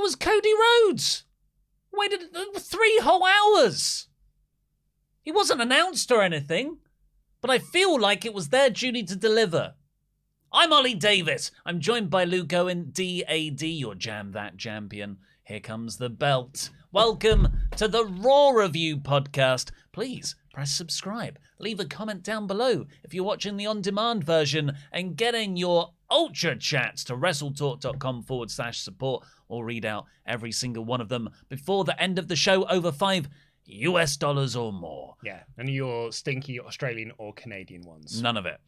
was Cody Rhodes. Waited 3 whole hours. He wasn't announced or anything, but I feel like it was their duty to deliver. I'm Ollie Davis. I'm joined by Luke Owen, DAD, your Jam That Champion. Here comes the belt. Welcome to the Raw Review Podcast. Please press subscribe. Leave a comment down below if you're watching the on-demand version, and get in your Ultrachats to WrestleTalk.com/support. We'll read out every single one of them before the end of the show, over $5 or more. Yeah, and your stinky Australian or Canadian ones. None of it.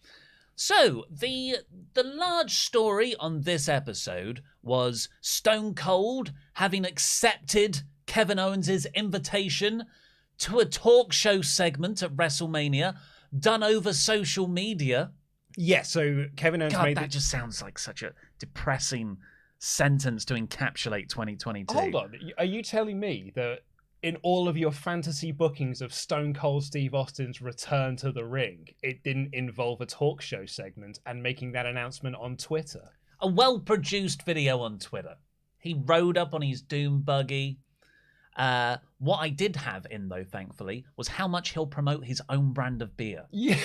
So, the large story on this episode was Stone Cold having accepted Kevin Owens' invitation to a talk show segment at WrestleMania, done over social media. Yeah, so Kevin Owens God, that just sounds like such a depressing sentence to encapsulate 2022. Hold on, are you telling me that in all of your fantasy bookings of Stone Cold Steve Austin's return to the ring, it didn't involve a talk show segment and making that announcement on Twitter? A well-produced video on Twitter. He rode up on his doom buggy. What I did have in, though, thankfully, was how much he'll promote his own brand of beer. Yeah.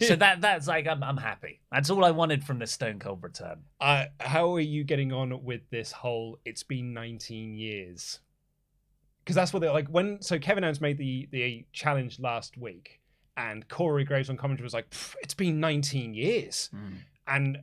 So that's like, I'm happy. That's all I wanted from this Stone Cold return. How are you getting on with this whole, it's been 19 years? Because that's what they're like. So Kevin Owens made the challenge last week, and Corey Graves on commentary was like, it's been 19 years. And,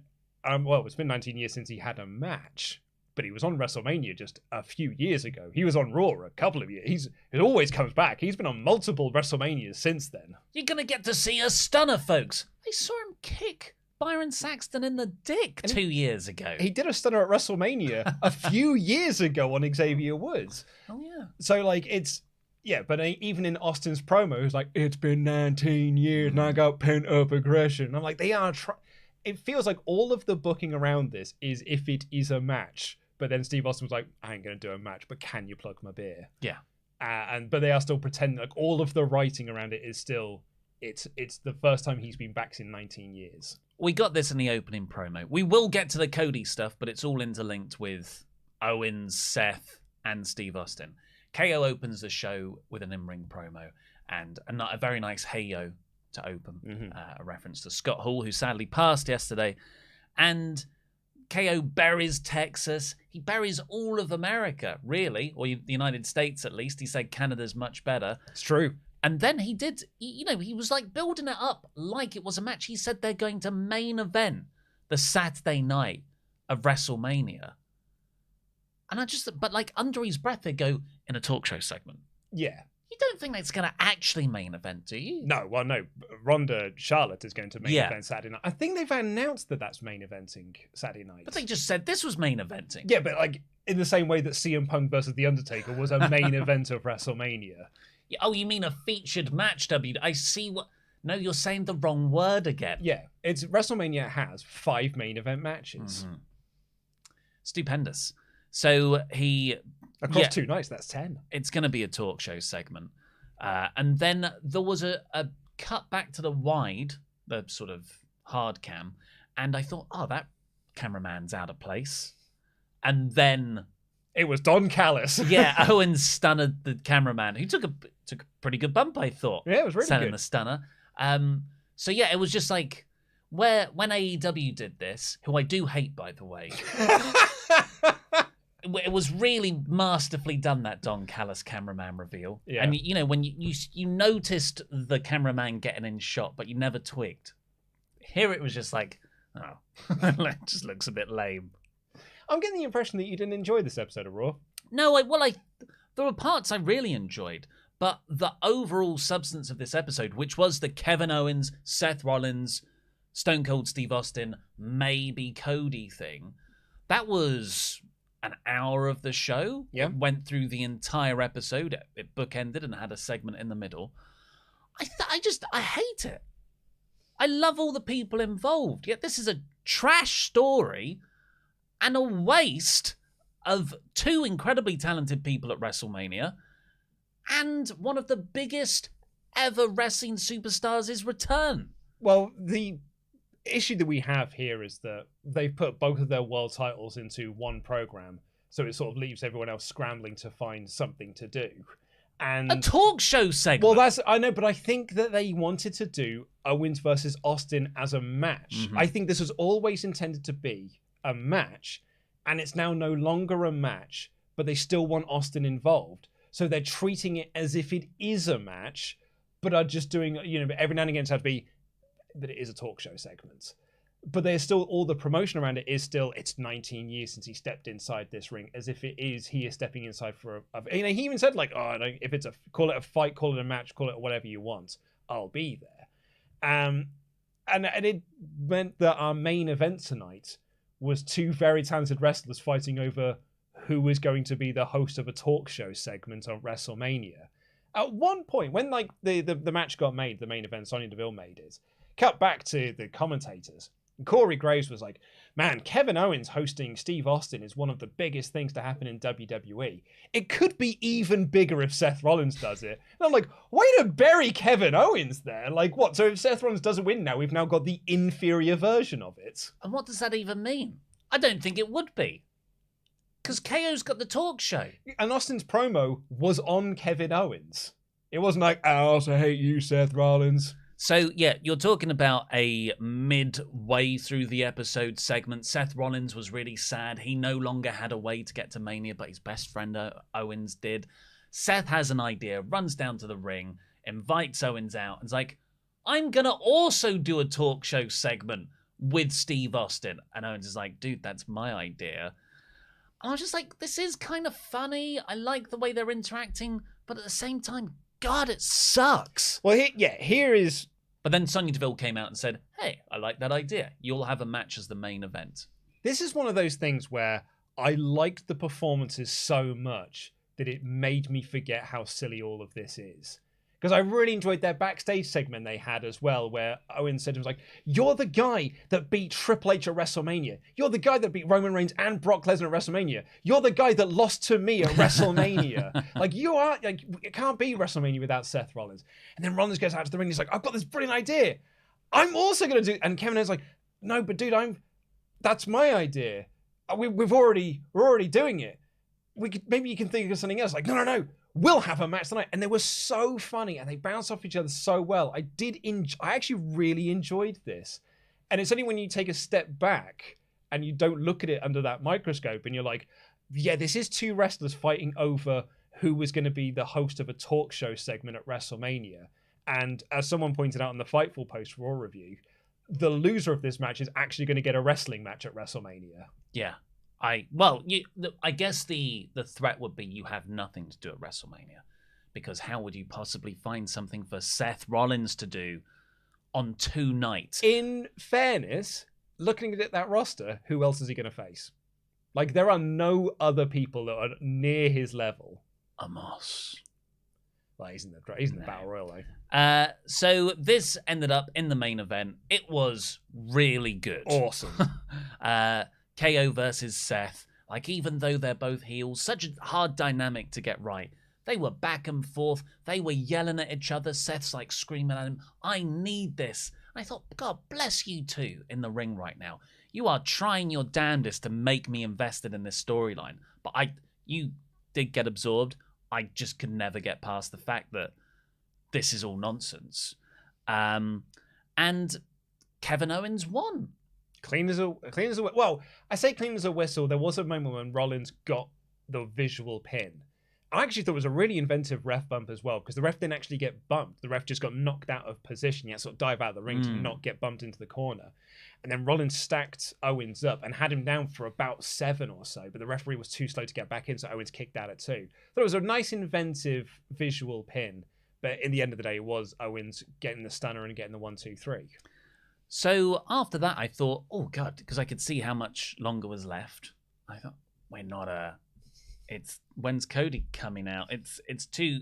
well, it's been 19 years since he had a match. But he was on WrestleMania just a few years ago. He was on Raw a couple of years. It always comes back. He's been on multiple WrestleManias since then. You're going to get to see a stunner, folks. I saw him kick Byron Saxton in the dick 2 years ago. He did a stunner at WrestleMania a few years ago on Xavier Woods. Oh, yeah. So, like, it's... Yeah, but even in Austin's promo, it's like, it's been 19 years and I got pent-up aggression. I'm like, they are... It feels like all of the booking around this is if it is a match. But then Steve Austin was like, I ain't going to do a match, but can you plug my beer? Yeah. But they are still pretending, like, all of the writing around it is still, it's the first time he's been back in 19 years. We got this in the opening promo. We will get to the Cody stuff, but it's all interlinked with Owens, Seth, and Steve Austin. KO opens the show with an in-ring promo and a very nice hey-yo to open, a reference to Scott Hall, who sadly passed yesterday. And KO buries Texas. He buries all of America, really, or the United States at least. He said Canada's much better. It's true. And then he did, he was like building it up like it was a match. He said they're going to main event the Saturday night of WrestleMania. And but like under his breath, they go in a talk show segment. Yeah. You don't think that's going to actually main event, do you? No, well, no. Ronda Charlotte is going to main event Saturday night. I think they've announced that that's main eventing Saturday night. But they just said this was main eventing. Yeah, but like in the same way that CM Punk versus The Undertaker was a main event of WrestleMania. Oh, you mean a featured match, I see what... No, you're saying the wrong word again. Yeah, WrestleMania has 5 main event matches. Mm-hmm. Stupendous. So he... Across 2 nights, that's 10. It's going to be a talk show segment. And then there was a cut back to the wide, the sort of hard cam, and I thought, oh, that cameraman's out of place. And then... It was Don Callis. Yeah, Owens stunned the cameraman, who took a pretty good bump, I thought. Yeah, it was really selling good. The stunner. So yeah, it was just like, when AEW did this, who I do hate, by the way... It was really masterfully done, that Don Callis cameraman reveal. Yeah. And, when you noticed the cameraman getting in shot, but you never twigged. Here it was just like, oh, it just looks a bit lame. I'm getting the impression that you didn't enjoy this episode of Raw. No, there were parts I really enjoyed, but the overall substance of this episode, which was the Kevin Owens, Seth Rollins, Stone Cold Steve Austin, maybe Cody thing, that was... an hour of the show. Yeah. It went through the entire episode. It bookended and had a segment in the middle. I hate it. I love all the people involved. Yet this is a trash story and a waste of 2 incredibly talented people at WrestleMania and one of the biggest ever wrestling superstars' return. Well, the issue that we have here is that they've put both of their world titles into one program. So it sort of leaves everyone else scrambling to find something to do. And A talk show segment. well, I know, but I think that they wanted to do Owens versus Austin as a match. I think this was always intended to be a match, and it's now no longer a match, but they still want Austin involved. So they're treating it as if it is a match, but are just doing, every now and again it's had to be that it is a talk show segment. But there's still all the promotion around it is still, it's 19 years since he stepped inside this ring, as if he is stepping inside for he even said if it's call it a fight, call it a match, call it whatever you want, I'll be there. And it meant that our main event tonight was two very talented wrestlers fighting over who was going to be the host of a talk show segment on WrestleMania. At one point, when the match got made, the main event, Sonya Deville made it, cut back to the commentators. Corey Graves was like, man, Kevin Owens hosting Steve Austin is one of the biggest things to happen in WWE. It could be even bigger if Seth Rollins does it. And I'm like, way to bury Kevin Owens there. Like, what? So if Seth Rollins doesn't win now, we've now got the inferior version of it. And what does that even mean? I don't think it would be. Because KO's got the talk show. And Austin's promo was on Kevin Owens. It wasn't like, I also hate you, Seth Rollins. So, yeah, you're talking about a midway through the episode segment. Seth Rollins was really sad. He no longer had a way to get to Mania, but his best friend Owens did. Seth has an idea, runs down to the ring, invites Owens out, and is like, I'm going to also do a talk show segment with Steve Austin. And Owens is like, dude, that's my idea. And I was just like, this is kind of funny. I like the way they're interacting, but at the same time, God, it sucks. Well, here is... But then Sonya Deville came out and said, hey, I like that idea. You'll have a match as the main event. This is one of those things where I liked the performances so much that it made me forget how silly all of this is. Because I really enjoyed their backstage segment they had as well, where Owens said, it was like, you're the guy that beat Triple H at WrestleMania. You're the guy that beat Roman Reigns and Brock Lesnar at WrestleMania. You're the guy that lost to me at WrestleMania. It can't be WrestleMania without Seth Rollins. And then Rollins goes out to the ring and he's like, I've got this brilliant idea. I'm also going to do... And Kevin Owens like, no, but dude, that's my idea. We're already doing it. Maybe you can think of something else. Like, no. We'll have a match tonight. And they were so funny and they bounced off each other so well. I actually really enjoyed this. And it's only when you take a step back and you don't look at it under that microscope and you're like, yeah, this is two wrestlers fighting over who was going to be the host of a talk show segment at WrestleMania. And as someone pointed out in the Fightful post-Raw review, the loser of this match is actually going to get a wrestling match at WrestleMania. Yeah. I guess the threat would be you have nothing to do at WrestleMania, because how would you possibly find something for Seth Rollins to do on 2 nights? In fairness, looking at that roster, who else is he going to face? Like, there are no other people that are near his level. Omos. Well, he's in the Battle Royal, though. So this ended up in the main event. It was really good. Awesome. KO versus Seth. Like, even though they're both heels, such a hard dynamic to get right. They were back and forth. They were yelling at each other. Seth's like screaming at him, I need this. And I thought, God bless you two in the ring right now. You are trying your damnedest to make me invested in this storyline. But you did get absorbed. I just could never get past the fact that this is all nonsense. And Kevin Owens won. Clean as a well, I say clean as a whistle. There was a moment when Rollins got the visual pin. I actually thought it was a really inventive ref bump as well, because the ref didn't actually get bumped. The ref just got knocked out of position. He had to sort of dive out of the ring to not get bumped into the corner. And then Rollins stacked Owens up and had him down for about 7 or so, but the referee was too slow to get back in, so Owens kicked out at 2. So it was a nice inventive visual pin, but in the end of the day, it was Owens getting the stunner and getting the 1, 2, 3. So after that, I thought, oh God, because I could see how much longer was left. I thought, when's Cody coming out? It's too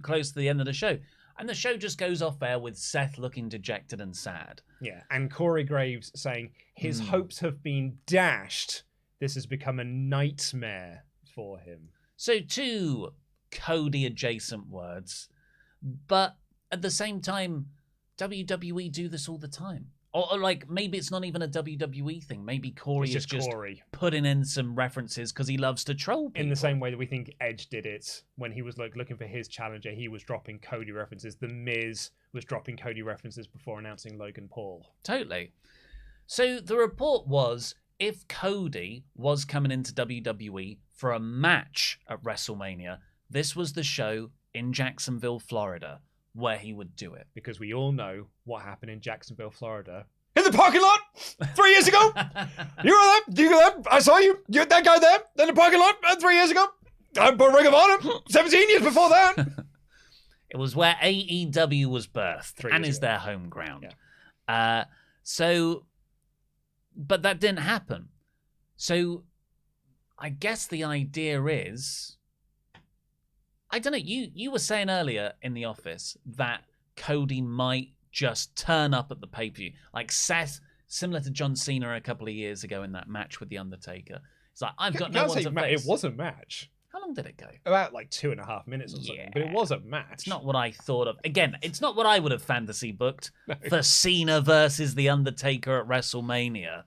close to the end of the show. And the show just goes off air with Seth looking dejected and sad. Yeah, and Corey Graves saying his hopes have been dashed. This has become a nightmare for him. So 2 Cody adjacent words, but at the same time, WWE do this all the time. Or like, maybe it's not even a WWE thing. Maybe Corey is just Corey putting in some references because he loves to troll people. In the same way that we think Edge did it when he was like looking for his challenger, he was dropping Cody references. The Miz was dropping Cody references before announcing Logan Paul. Totally. So the report was, if Cody was coming into WWE for a match at WrestleMania, this was the show in Jacksonville, Florida, where he would do it. Because we all know what happened in Jacksonville, Florida. In the parking lot 3 years ago. You were there. You were there. I saw you. You that guy there in the parking lot 3 years ago. I put Ring of Honor 17 years before that. It was where AEW was birthed and is their home ground. Yeah. But that didn't happen. So I guess the idea is, I don't know, you were saying earlier in the office that Cody might just turn up at the pay-per-view. Like Seth, similar to John Cena a couple of years ago in that match with The Undertaker. It's like, I've got no one to face. It was a match. How long did it go? About like 2.5 minutes or something. But it was a match. It's not what I thought of. Again, it's not what I would have fantasy booked for Cena versus The Undertaker at WrestleMania.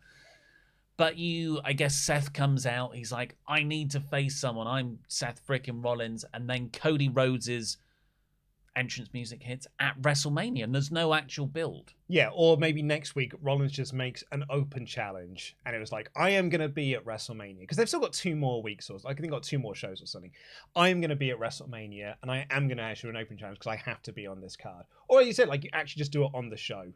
But I guess Seth comes out. He's like, I need to face someone. I'm Seth frickin' Rollins. And then Cody Rhodes' entrance music hits at WrestleMania. And there's no actual build. Yeah, or maybe next week, Rollins just makes an open challenge. And it was like, I am going to be at WrestleMania. Because they've still got 2 more weeks. Or I think they've got 2 more shows or something. I am going to be at WrestleMania. And I am going to issue an open challenge because I have to be on this card. Or as you said, like, you actually just do it on the show.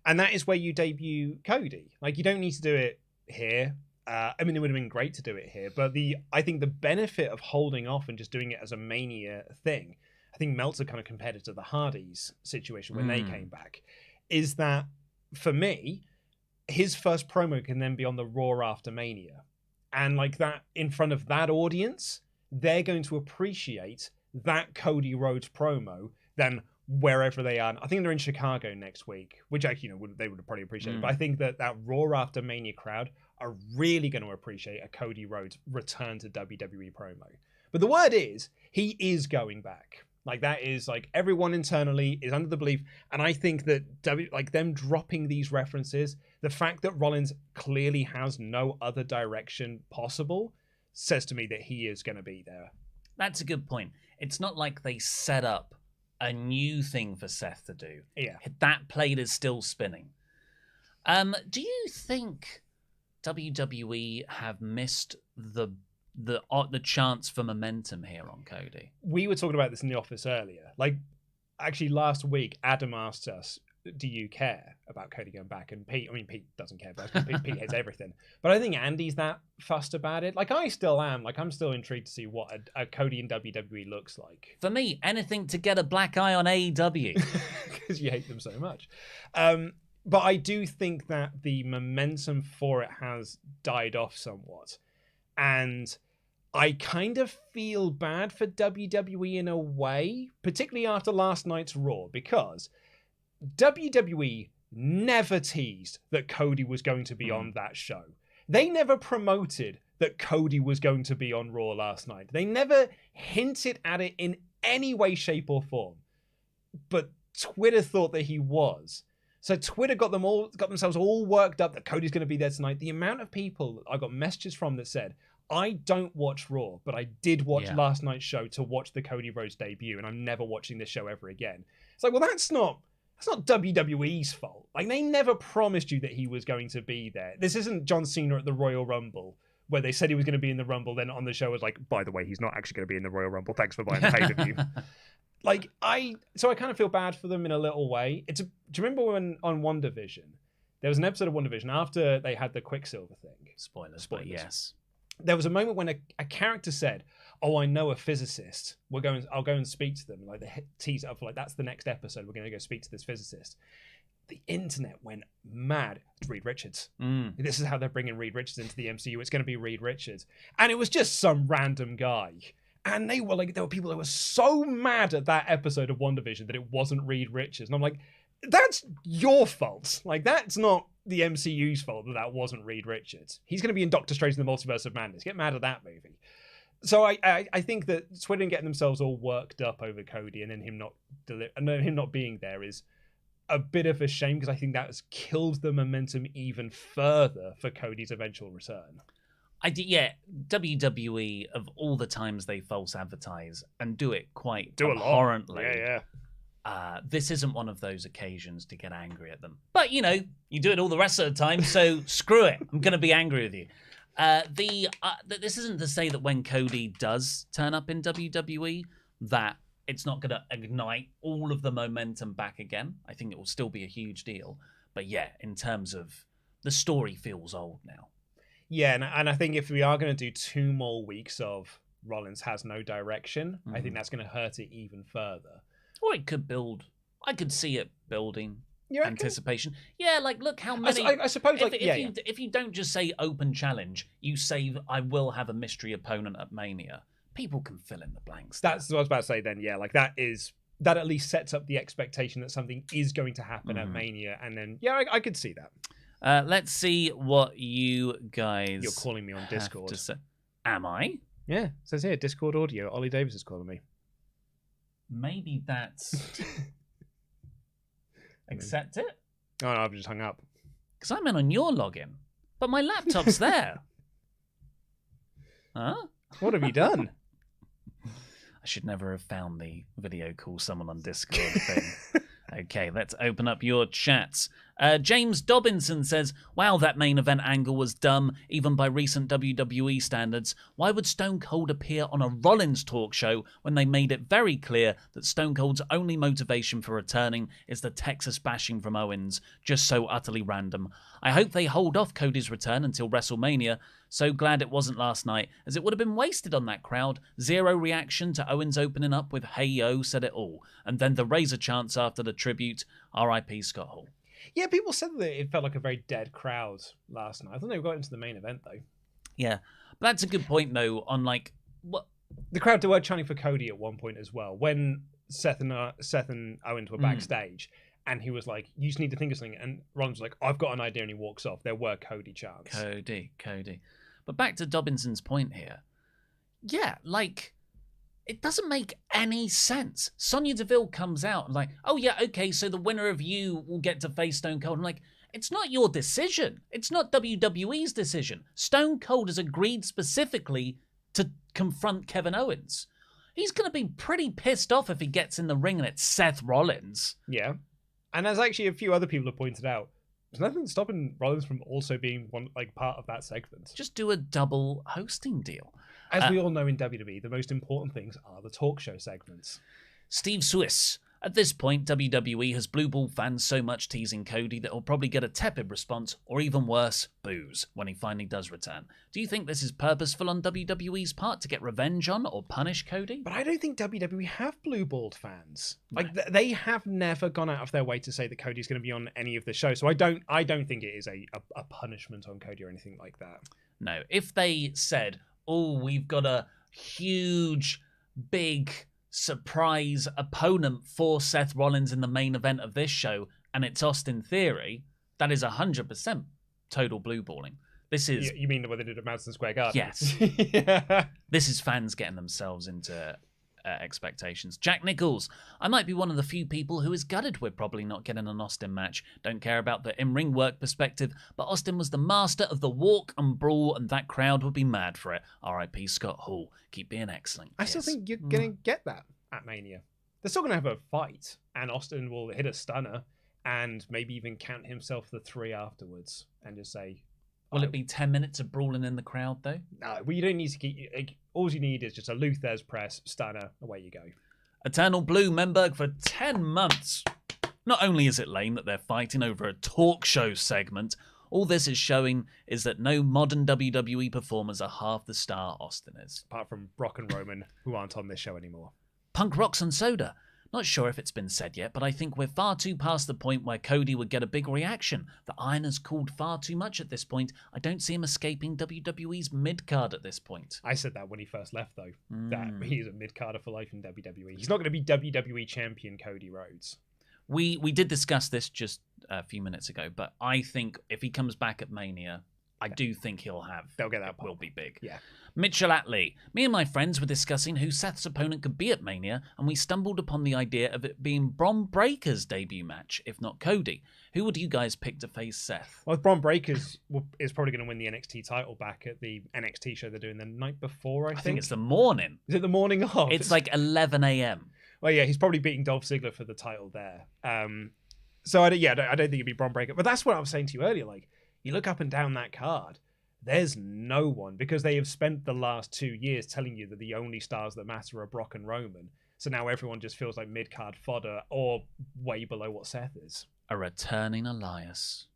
And that is where you debut Cody. Like, you don't need to do it here. I mean, it would have been great to do it here, but I think the benefit of holding off and just doing it as a Mania thing, I think Meltzer kind of compared it to the Hardys situation when they came back, is that for me, his first promo can then be on the Raw after Mania. And like that, in front of that audience, they're going to appreciate that Cody Rhodes promo than wherever they are. I think they're in Chicago next week, which actually, they would have probably appreciated. But I think that Raw after Mania crowd are really going to appreciate a Cody Rhodes return to WWE promo. But the word is, he is going back. Like, that is, like, everyone internally is under the belief. And I think that, them dropping these references, the fact that Rollins clearly has no other direction possible, says to me that he is going to be there. That's a good point. It's not like they set up a new thing for Seth to do. Yeah. That plate is still spinning. Do you think WWE have missed the chance for momentum here on Cody? We were talking about this in the office earlier. Like, actually last week, Adam asked us, do you care about Cody going back? And Pete doesn't care, but Pete hates everything. But I think Andy's that fussed about it. Like, I still am. Like, I'm still intrigued to see what a Cody in WWE looks like. For me, anything to get a black eye on AEW. Because you hate them so much. But I do think that the momentum for it has died off somewhat. And I kind of feel bad for WWE in a way, particularly after last night's Raw, because WWE never teased that Cody was going to be on that show. They never promoted that Cody was going to be on Raw last night. They never hinted at it in any way, shape, or form. But Twitter thought that he was. So Twitter got themselves all worked up that Cody's going to be there tonight. The amount of people I got messages from that said, I don't watch Raw, but I did watch last night's show to watch the Cody Rhodes debut, and I'm never watching this show ever again. It's like, well, that's not WWE's fault. Like, they never promised you that he was going to be there. This isn't John Cena at the Royal Rumble, where they said he was going to be in the Rumble, then on the show was like, by the way, he's not actually going to be in the Royal Rumble. Thanks for buying the pay-per-view. So I kind of feel bad for them in a little way. Do you remember when on WandaVision, there was an episode of WandaVision after they had the Quicksilver thing? Spoilers. But yes. There was a moment when a character said, oh, I know a physicist. I'll go and speak to them. Like, the tease up, like, that's the next episode. We're going to go speak to this physicist. The internet went mad. It's Reed Richards. This is how they're bringing Reed Richards into the MCU. It's going to be Reed Richards. And it was just some random guy. And there were people that were so mad at that episode of WandaVision that it wasn't Reed Richards. And I'm like, that's your fault. Like, that's not the MCU's fault that wasn't Reed Richards. He's going to be in Doctor Strange in the Multiverse of Madness. Get mad at that movie. So I think that Twitter getting themselves all worked up over Cody and then him not being there is a bit of a shame because I think that has killed the momentum even further for Cody's eventual return. WWE, of all the times they false advertise and do it quite Do abhorrently. Yeah. This isn't one of those occasions to get angry at them. But, you do it all the rest of the time, so screw it. I'm going to be angry with you. This isn't to say that when Cody does turn up in WWE, that it's not going to ignite all of the momentum back again. I think it will still be a huge deal. But yeah, in terms of the story feels old now. Yeah, and I think if we are going to do 2 more weeks of Rollins has no direction, I think that's going to hurt it even further. Or it could build. I could see it building anticipation. Yeah, look how many. I suppose, if you don't just say open challenge, you say I will have a mystery opponent at Mania. People can fill in the blanks. That's what I was about to say. Then, that at least sets up the expectation that something is going to happen at Mania, and then I could see that. Let's see what you guys. You're calling me on Discord. Am I? Yeah, it says here Discord audio. Ollie Davis is calling me. Maybe that's. Accept it? Oh, no, I've just hung up. Because I'm in on your login, but my laptop's there. Huh? What have you done? I should never have found the video call someone on Discord thing. Okay, let's open up your chats. James Dobinson says, wow, that main event angle was dumb, even by recent WWE standards. Why would Stone Cold appear on a Rollins talk show when they made it very clear that Stone Cold's only motivation for returning is the Texas bashing from Owens? Just so utterly random. I hope they hold off Cody's return until WrestleMania. So glad it wasn't last night, as it would have been wasted on that crowd. Zero reaction to Owens opening up with "Hey Yo" said it all. And then the Razor chants after the tribute, R.I.P. Scott Hall. Yeah, people said that it felt like a very dead crowd last night. I thought they got into the main event, though. Yeah, but that's a good point, though, on what... The crowd were chanting for Cody at one point as well, when Seth and Owens were backstage. And he was like, you just need to think of something. And Rollins was like, I've got an idea, and he walks off. There were Cody chants. Cody. But back to Dobinson's point here. Yeah, it doesn't make any sense. Sonya Deville comes out and oh yeah, okay, so the winner of you will get to face Stone Cold. I'm like, it's not your decision. It's not WWE's decision. Stone Cold has agreed specifically to confront Kevin Owens. He's going to be pretty pissed off if he gets in the ring and it's Seth Rollins. Yeah. And as actually a few other people have pointed out, there's nothing stopping Rollins from also being part of that segment. Just do a double hosting deal. As we all know in WWE, the most important things are the talk show segments. Steve Swiss. At this point, WWE has blue ball fans so much teasing Cody that he'll probably get a tepid response, or even worse, boos, when he finally does return. Do you think this is purposeful on WWE's part to get revenge on or punish Cody? But I don't think WWE have blue balled fans. No. They have never gone out of their way to say that Cody's going to be on any of the shows. So I don't think it is a punishment on Cody or anything like that. No. If they said, oh, we've got a huge, big surprise opponent for Seth Rollins in the main event of this show, and it's Austin Theory, that is 100% total blue balling. This is... You mean the way they did at Madison Square Garden? Yes. Yeah. This is fans getting themselves into expectations. Jack Nichols. I might be one of the few people who is gutted we're probably not getting an Austin match. Don't care about the in-ring work perspective, but Austin was the master of the walk and brawl, and that crowd would be mad for it. R.I.P. Scott Hall. Keep being excellent. I still think you're going to get that at Mania. They're still going to have a fight, and Austin will hit a stunner and maybe even count himself the 3 afterwards and just say... Will it be 10 minutes of brawling in the crowd, though? No, well, you don't need to keep... All you need is just a Lou Thez press, stunner, away you go. Eternal Blue, Memberg for 10 months. Not only is it lame that they're fighting over a talk show segment, all this is showing is that no modern WWE performers are half the star Austin is. Apart from Brock and Roman, who aren't on this show anymore. Punk Rocks and Soda. Not sure if it's been said yet, but I think we're far too past the point where Cody would get a big reaction. The Iron has cooled far too much at this point. I don't see him escaping WWE's mid-card at this point. I said that when he first left, though, that he's a mid-carder for life in WWE. He's not going to be WWE champion Cody Rhodes. We did discuss this just a few minutes ago, but I think if he comes back at Mania, I do think they'll get that. Will be big. Yeah. Mitchell Atley. Me and my friends were discussing who Seth's opponent could be at Mania, and we stumbled upon the idea of it being Bron Breakker's debut match, if not Cody. Who would you guys pick to face Seth? Well, Bron Breakker is probably going to win the NXT title back at the NXT show they're doing the night before, I think it's the morning. Is it the morning of? It's like 11 a.m. Well, yeah, he's probably beating Dolph Ziggler for the title there. So I don't think it'd be Bron Breakker. But that's what I was saying to you earlier. Like, you look up and down that card, there's no one, because they have spent the last 2 years telling you that the only stars that matter are Brock and Roman. So now everyone just feels like mid-card fodder or way below what Seth is. A returning Elias.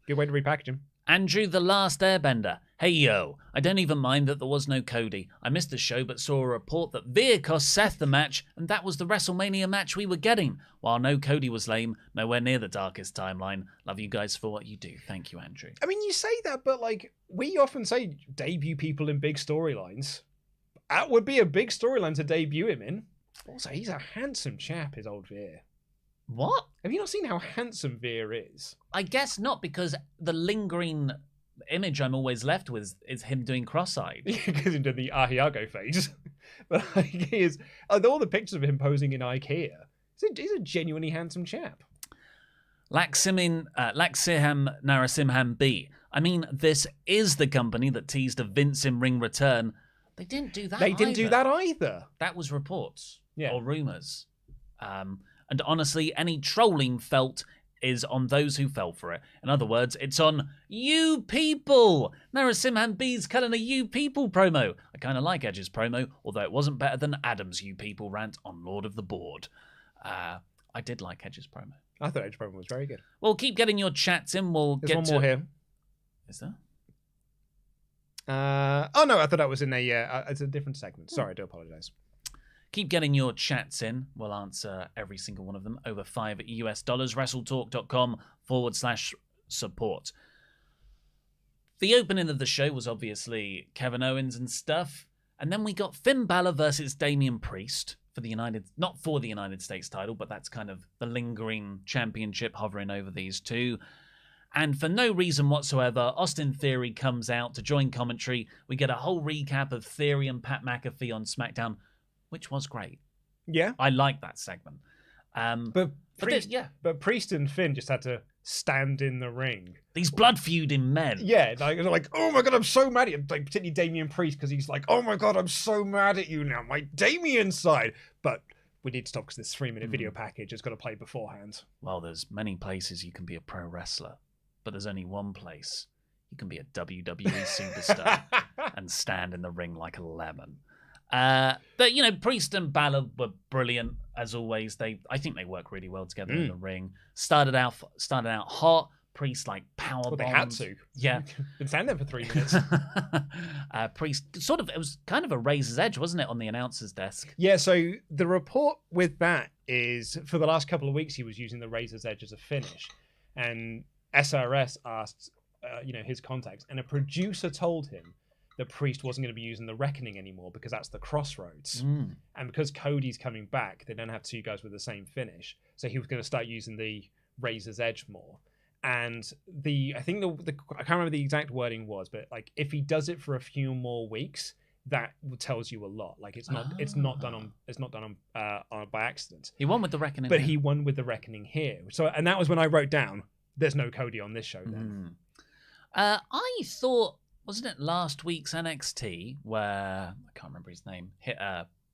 Good way to repackage him. Andrew the Last Airbender. Hey yo, I don't even mind that there was no Cody. I missed the show but saw a report that Veer cost Seth the match, and that was the WrestleMania match we were getting. While no Cody was lame, nowhere near the darkest timeline. Love you guys for what you do. Thank you, Andrew. I mean, you say that, but like, we often say debut people in big storylines. That would be a big storyline to debut him in. Also, he's a handsome chap, his old Veer. What? Have you not seen how handsome Veer is? I guess not, because the lingering image I'm always left with is him doing cross-eyed. Because he's doing the Ahiago phase. But like, he is, all the pictures of him posing in IKEA, he's a genuinely handsome chap. Laksiham Narasimham B. I mean, this is the company that teased a Vince in ring return. They didn't do that either. That was reports. Yeah. Or rumours. And honestly, any trolling felt is on those who fell for it. In other words, it's on you people. Narasimhan B's cutting a you people promo. I kind of like Edge's promo, although it wasn't better than Adam's you people rant on Lord of the Board. I did like Edge's promo. I thought Edge's promo was very good. Well, keep getting your chats in. There's one more here. Is there? Oh no, I thought that was in it's a different segment. Sorry, I do apologise. Keep getting your chats in. We'll answer every single one of them. Over $5 US. WrestleTalk.com/support. The opening of the show was obviously Kevin Owens and stuff. And then we got Finn Balor versus Damian Priest for not for the United States title, but that's kind of the lingering championship hovering over these two. And for no reason whatsoever, Austin Theory comes out to join commentary. We get a whole recap of Theory and Pat McAfee on SmackDown, which was great. Yeah. I like that segment. But Priest and Finn just had to stand in the ring. These blood feuding men. Yeah, like, oh my God, I'm so mad at you. Like, particularly Damian Priest, because he's like, oh my God, I'm so mad at you now. My Damian side. But we need to stop because this 3-minute video package has got to play beforehand. Well, there's many places you can be a pro wrestler, but there's only one place you can be a WWE superstar and stand in the ring like a lemon. But Priest and Balor were brilliant as always. I think they work really well together in the ring. Started out hot. Priest like power bombs. Well, they had to. Yeah, been standing there for 3 minutes. Priest it was kind of a razor's edge, wasn't it, on the announcer's desk? Yeah. So the report with that is for the last couple of weeks he was using the razor's edge as a finish, and SRS asked, his contacts, and a producer told him that Priest wasn't going to be using the Reckoning anymore because that's the Crossroads. And because Cody's coming back, they don't have two guys with the same finish. So he was going to start using the Razor's Edge more. And I think I can't remember the exact wording was, but like if he does it for a few more weeks, that tells you a lot. Like it's not done by accident. He won with the Reckoning, but he won with the Reckoning here. So, and that was when I wrote down, "There's no Cody on this show." Then I thought. Wasn't it last week's NXT where, I can't remember his name, hit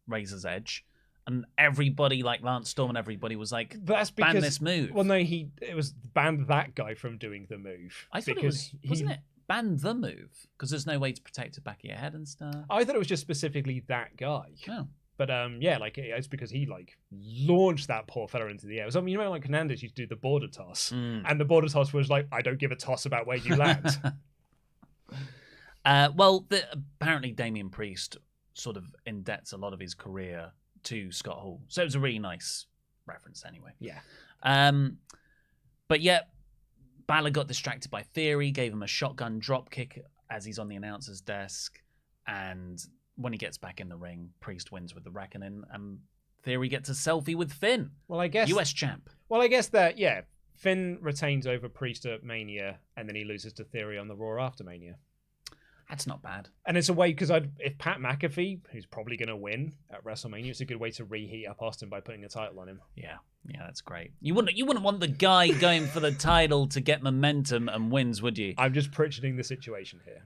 Razor's Edge, and everybody, like Lance Storm and everybody was like, ban this move. Well, no, it was banned that guy from doing the move. I thought wasn't it ban the move? Because there's no way to protect the back of your head and stuff. I thought it was just specifically that guy. Oh. But it's because he launched that poor fella into the air. So, like Hernandez used to do the border toss, and the border toss was like, I don't give a toss about where you land. Apparently Damian Priest sort of indebts a lot of his career to Scott Hall. So it was a really nice reference anyway. Yeah. But yeah, Balor got distracted by Theory, gave him a shotgun drop kick as he's on the announcer's desk. And when he gets back in the ring, Priest wins with the Reckoning, and Theory gets a selfie with Finn. Well, I guess... US champ. Well, I guess that, Finn retains over Priest at Mania, and then he loses to Theory on the Raw after Mania. That's not bad. And it's a way, because if Pat McAfee, who's probably going to win at WrestleMania, it's a good way to reheat up Austin by putting a title on him. Yeah, that's great. You wouldn't want the guy going for the title to get momentum and wins, would you? I'm just picturing the situation here.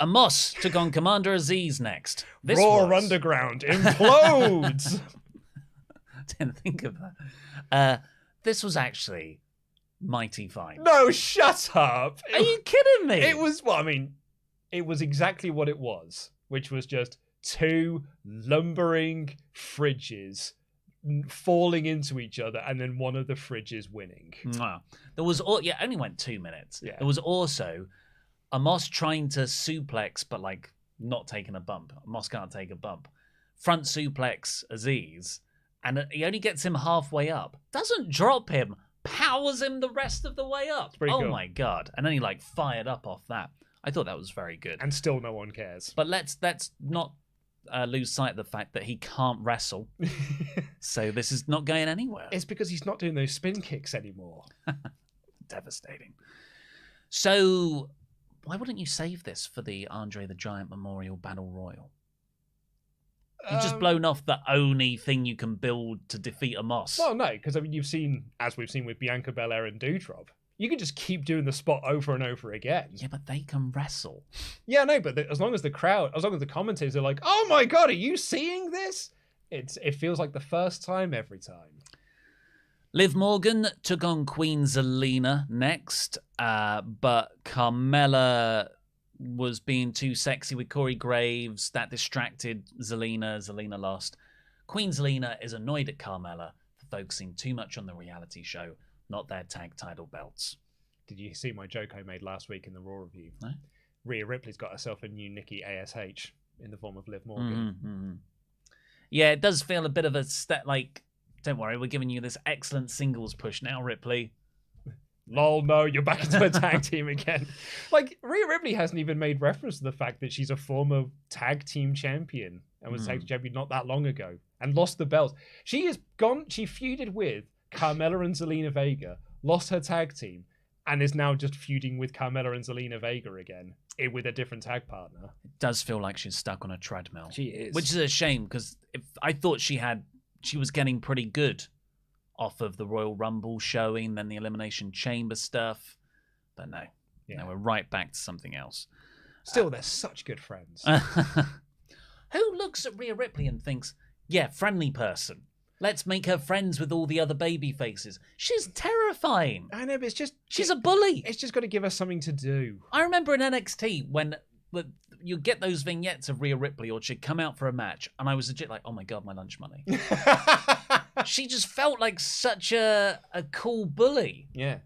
Omos took on Commander Azeez next. Raw Underground implodes. Didn't think of that. This was actually mighty fine. No, shut up. Are you kidding me? It was, it was exactly what it was, which was just two lumbering fridges falling into each other, and then one of the fridges winning. There was, only went 2 minutes. Yeah. There was also Omos trying to suplex, but like not taking a bump. Omos can't take a bump. Front suplex Azeez, and he only gets him halfway up. Doesn't drop him, powers him the rest of the way up. Oh cool. My God. And then he like fired up off that. I thought that was very good. And still no one cares. But let's not lose sight of the fact that he can't wrestle. So this is not going anywhere. It's because he's not doing those spin kicks anymore. Devastating. So why wouldn't you save this for the Andre the Giant Memorial Battle Royal? You've just blown off the only thing you can build to defeat Omos. Well, no, because you've seen, as we've seen with Bianca Belair and Doudrop, you can just keep doing the spot over and over again. Yeah, but they can wrestle. Yeah, no, but as long as the commentators are like, "Oh my God, are you seeing this?" It feels like the first time every time. Liv Morgan took on Queen Zelina next, but Carmella was being too sexy with Corey Graves. That distracted Zelina. Zelina lost. Queen Zelina is annoyed at Carmella for focusing too much on the reality show, not their tag title belts. Did you see my joke I made last week in the Raw review? No? Rhea Ripley's got herself a new Nikki ASH in the form of Liv Morgan. Mm-hmm. Yeah, it does feel a bit of a step like, don't worry, we're giving you this excellent singles push now, Ripley. Lol, no, you're back into a tag team again. Like, Rhea Ripley hasn't even made reference to the fact that she's a former tag team champion and was tag team champion not that long ago and lost the belts. She feuded with Carmella and Zelina Vega, lost her tag team, and is now just feuding with Carmella and Zelina Vega again with a different tag partner. It does feel like she's stuck on a treadmill. She is. Which is a shame, because I thought she was getting pretty good off of the Royal Rumble showing, then the Elimination Chamber stuff. But no, we're right back to something else. Still, they're such good friends. Who looks at Rhea Ripley and thinks, yeah, friendly person. Let's make her friends with all the other baby faces. She's terrifying. I know, but she's a bully. It's just got to give us something to do. I remember in NXT when you get those vignettes of Rhea Ripley, or she'd come out for a match, and I was legit like, oh my God, my lunch money. She just felt like such a cool bully. Yeah.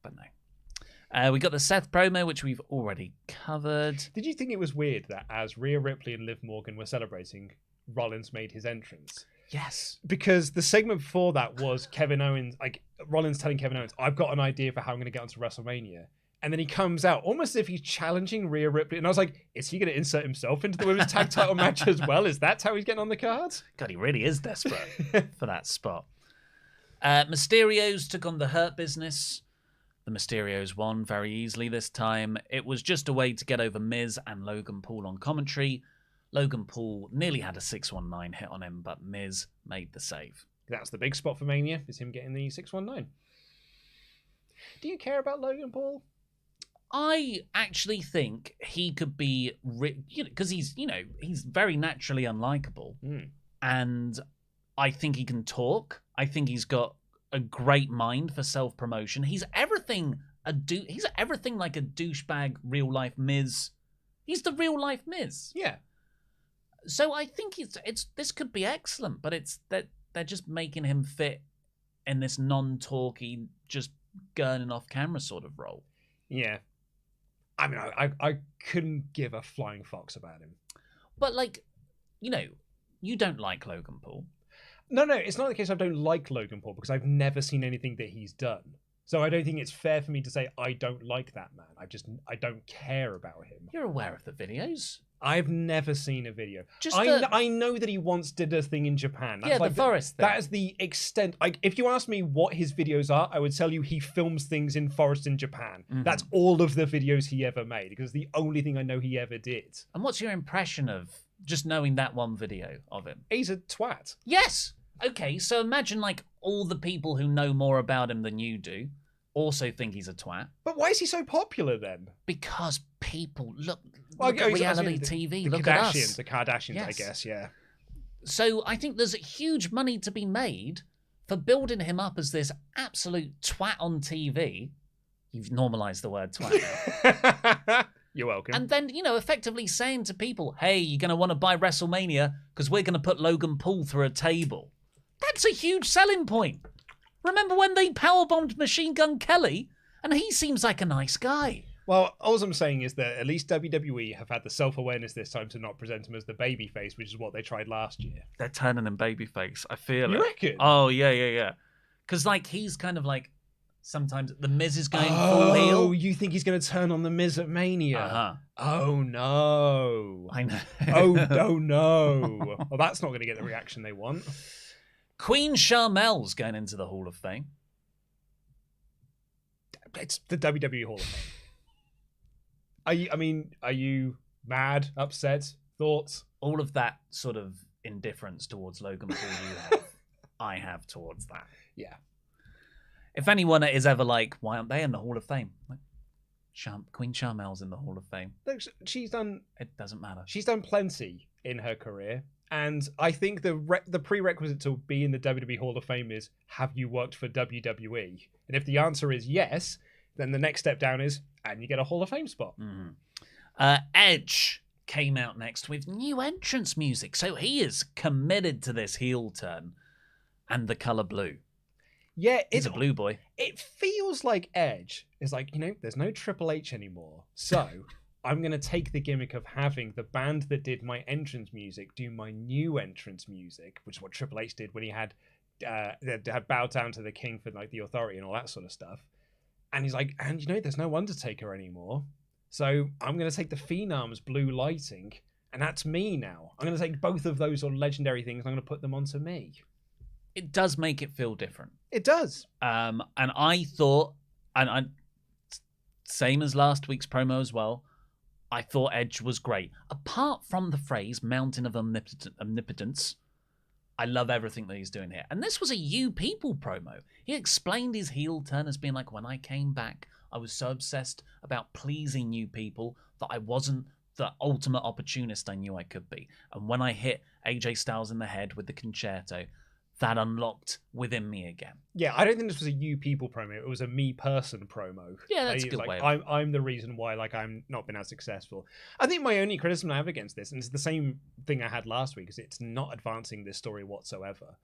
But no. We got the Seth promo, which we've already covered. Did you think it was weird that as Rhea Ripley and Liv Morgan were celebrating, Rollins made his entrance? Yes. Because the segment before that was Kevin Owens, like Rollins telling Kevin Owens, I've got an idea for how I'm going to get onto WrestleMania. And then he comes out almost as if he's challenging Rhea Ripley. And I was like, is he going to insert himself into the women's tag title match as well? Is that how he's getting on the cards? God, he really is desperate for that spot. Mysterios took on the Hurt Business. The Mysterios won very easily this time. It was just a way to get over Miz and Logan Paul on commentary. Logan Paul nearly had a 619 hit on him, but Miz made the save. That's the big spot for Mania, is him getting the 619. Do you care about Logan Paul? I actually think he could be, because he's very naturally unlikable, and I think he can talk. I think he's got a great mind for self-promotion. He's everything like a douchebag real life Miz. He's the real life Miz. Yeah. So I think this could be excellent, but it's that they're just making him fit in this non-talky, just gurning off camera sort of role. Yeah. I mean, I couldn't give a flying fox about him. But, like, you don't like Logan Paul. No, it's not the case I don't like Logan Paul, because I've never seen anything that he's done. So I don't think it's fair for me to say I don't like that man. I don't care about him. You're aware of the videos. I've never seen a video. Just I know that he once did a thing in Japan. That's the forest thing. That is the extent. Like, if you ask me what his videos are, I would tell you he films things in forests in Japan. Mm-hmm. That's all of the videos he ever made, because it's the only thing I know he ever did. And what's your impression of just knowing that one video of him? He's a twat. Yes. Okay, so imagine like all the people who know more about him than you do also think he's a twat. But why is he so popular then? Because people look at reality TV. Look at us. The Kardashians, yes. I guess, yeah. So I think there's huge money to be made for building him up as this absolute twat on TV. You've normalized the word twat now. You're welcome. And then, effectively saying to people, hey, you're going to want to buy WrestleMania because we're going to put Logan Paul through a table. That's a huge selling point. Remember when they powerbombed Machine Gun Kelly? And he seems like a nice guy. Well, all I'm saying is that at least WWE have had the self-awareness this time to not present him as the babyface, which is what they tried last year. They're turning him babyface. I feel it. You reckon? Oh, yeah. Because, he's kind of like, sometimes The Miz is going full heel. Oh, you think he's going to turn on The Miz at Mania? Uh-huh. Oh, no. I know. Oh, no. Well, that's not going to get the reaction they want. Queen Charmel's going into the Hall of Fame. It's the WWE Hall of Fame. Are you mad, upset, thoughts? All of that sort of indifference towards Logan Paul you have, I have towards that. Yeah. If anyone is ever like, why aren't they in the Hall of Fame? Queen Charmel's in the Hall of Fame. Look, she's done... It doesn't matter. She's done plenty in her career. And I think the prerequisite to be in the WWE Hall of Fame is, have you worked for WWE? And if the answer is yes, then the next step down is, and you get a Hall of Fame spot. Mm-hmm. Edge came out next with new entrance music. So he is committed to this heel turn and the color blue. Yeah, he's a blue boy. It feels like Edge is like, there's no Triple H anymore. So... I'm going to take the gimmick of having the band that did my entrance music do my new entrance music, which is what Triple H did when he had bowed down to the king for the authority and all that sort of stuff. And he's like, and there's no Undertaker anymore. So I'm going to take the Phenom's blue lighting, and that's me now. I'm going to take both of those sort of legendary things and I'm going to put them onto me. It does make it feel different. It does. And I thought, and same as last week's promo as well, I thought Edge was great. Apart from the phrase Mountain of Omnipotence, I love everything that he's doing here. And this was a You People promo. He explained his heel turn as being like, when I came back, I was so obsessed about pleasing you people that I wasn't the ultimate opportunist I knew I could be. And when I hit AJ Styles in the head with the concerto, that unlocked within me again. Yeah, I don't think this was a You People promo. It was a Me Person promo. Yeah, that's a good way. I'm the reason why I'm not been as successful. I think my only criticism I have against this, and it's the same thing I had last week, is it's not advancing this story whatsoever.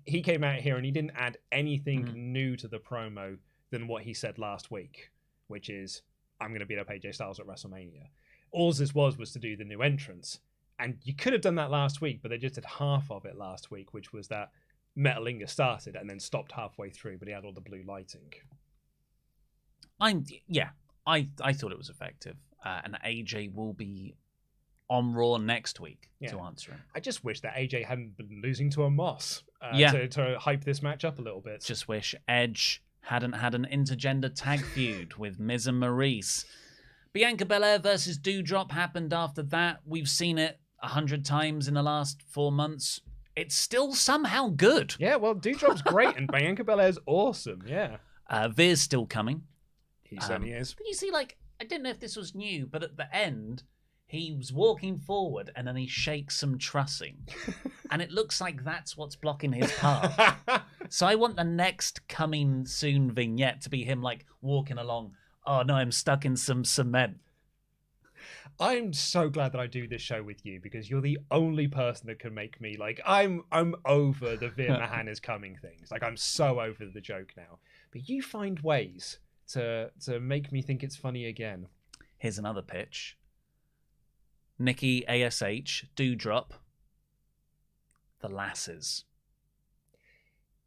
He came out here and he didn't add anything new to the promo than what he said last week, which is, I'm going to beat up AJ Styles at WrestleMania. All this was to do the new entrance. And you could have done that last week, but they just did half of it last week, which was that Metalinga started and then stopped halfway through, but he had all the blue lighting. I thought it was effective. And AJ will be on Raw next week to answer him. I just wish that AJ hadn't been losing to Omos to hype this match up a little bit. Just wish Edge hadn't had an intergender tag feud with Miz and Maurice. Bianca Belair versus Doudrop happened after that. We've seen it 100 times in the last 4 months. It's still somehow good. Yeah, well, Doudrop's great and Bianca Belair's awesome, yeah. Veer's still coming. He certainly is. But you see, I didn't know if this was new, but at the end, he was walking forward and then he shakes some trussing. And it looks like that's what's blocking his path. So I want the next coming soon vignette to be him, walking along. Oh, no, I'm stuck in some cement. I'm so glad that I do this show with you because you're the only person that can make me I'm over the Veer Mahan is coming things. I'm so over the joke now. But you find ways to make me think it's funny again. Here's another pitch. Nikki ASH, Doudrop, the Lasses.